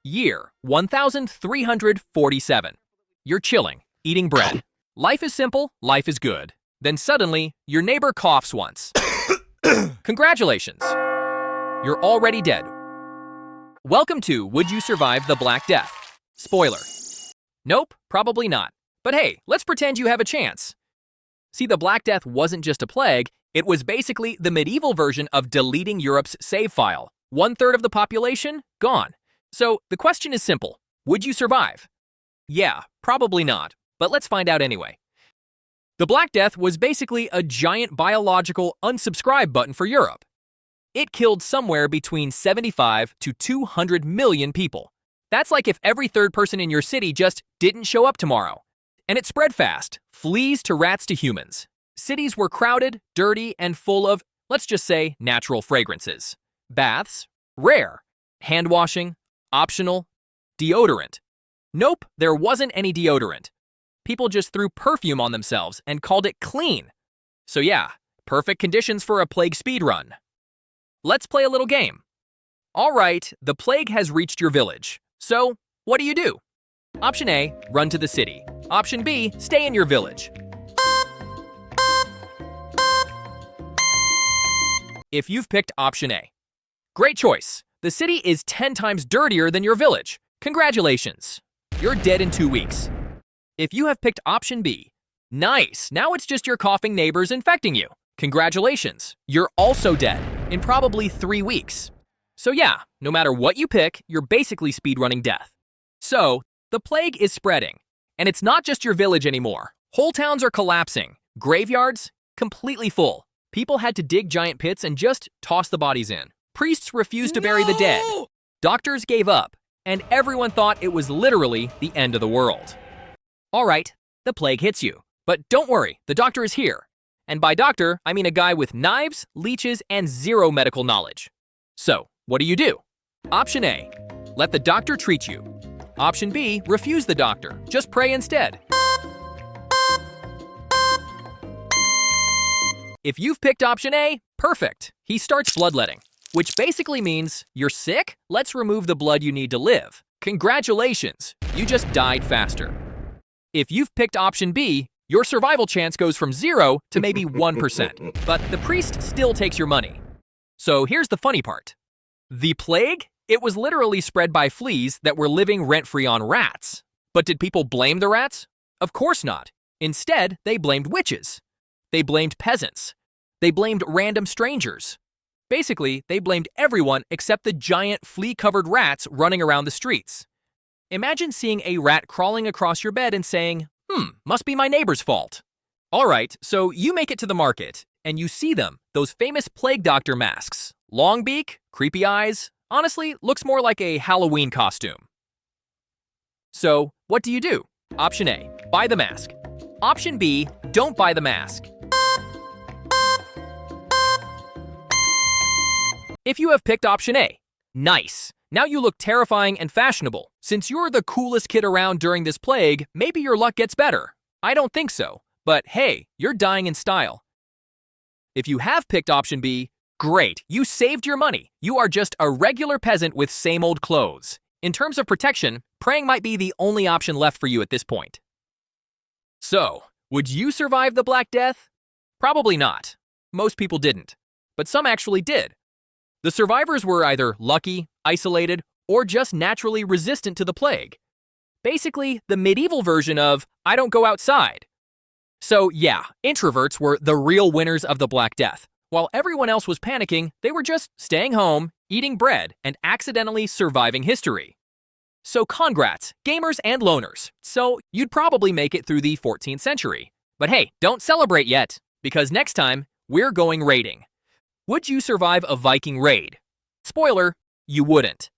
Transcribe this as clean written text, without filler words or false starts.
Year 1347. You're chilling, eating bread. Life is simple, life is good. Then suddenly, your neighbor coughs once. Congratulations! You're already dead. Welcome to Would You Survive the Black Death? Spoiler. Nope, probably not. But hey, let's pretend you have a chance. See, the Black Death wasn't just a plague, it was basically the medieval version of deleting Europe's save file. 1/3 of the population, gone. So the question is simple. Would you survive? Yeah, probably not. But let's find out anyway. The Black Death was basically a giant biological unsubscribe button for Europe. It killed somewhere between 75 to 200 million people. That's like if every third person in your city just didn't show up tomorrow. And it spread fast, fleas to rats to humans. Cities were crowded, dirty, and full of, let's just say, natural fragrances. Baths, rare. Hand washing, optional. Deodorant. Nope, there wasn't any deodorant. People just threw perfume on themselves and called it clean. So yeah, perfect conditions for a plague speedrun. Let's play a little game. All right, the plague has reached your village. So, what do you do? Option A, run to the city. Option B, stay in your village. If you've picked option A, great choice. The city is 10 times dirtier than your village. Congratulations. You're dead in 2 weeks. If you have picked option B, nice. Now it's just your coughing neighbors infecting you. Congratulations. You're also dead in probably 3 weeks. So yeah, no matter what you pick, you're basically speedrunning death. So, the plague is spreading. And it's not just your village anymore. Whole towns are collapsing. Graveyards, completely full. People had to dig giant pits and just toss the bodies in. Priests refused to bury the dead. Doctors gave up. And everyone thought it was literally the end of the world. All right, the plague hits you. But don't worry, the doctor is here. And by doctor, I mean a guy with knives, leeches, and zero medical knowledge. So, what do? Option A, let the doctor treat you. Option B, refuse the doctor. Just pray instead. If you've picked option A, perfect. He starts bloodletting, which basically means you're sick? Let's remove the blood you need to live. Congratulations, you just died faster. If you've picked option B, your survival chance goes from 0 to maybe 1%, but the priest still takes your money. So here's the funny part. The plague? It was literally spread by fleas that were living rent-free on rats. But did people blame the rats? Of course not. Instead, they blamed witches. They blamed peasants. They blamed random strangers. Basically, they blamed everyone except the giant flea-covered rats running around the streets. Imagine seeing a rat crawling across your bed and saying, must be my neighbor's fault. All right, so you make it to the market, and you see them, those famous plague doctor masks. Long beak, creepy eyes. Honestly, looks more like a Halloween costume. So, what do? Option A, buy the mask. Option B, don't buy the mask. If you have picked option A, nice. Now you look terrifying and fashionable. Since you're the coolest kid around during this plague, maybe your luck gets better. I don't think so. But hey, you're dying in style. If you have picked option B, great, you saved your money. You are just a regular peasant with same old clothes. In terms of protection, praying might be the only option left for you at this point. So, would you survive the Black Death? Probably not. Most people didn't. But some actually did. The survivors were either lucky, isolated, or just naturally resistant to the plague. Basically, the medieval version of, I don't go outside. So yeah, introverts were the real winners of the Black Death. While everyone else was panicking, they were just staying home, eating bread, and accidentally surviving history. So congrats, gamers and loners. So you'd probably make it through the 14th century. But hey, don't celebrate yet, because next time, we're going raiding. Would you survive a Viking raid? Spoiler, you wouldn't.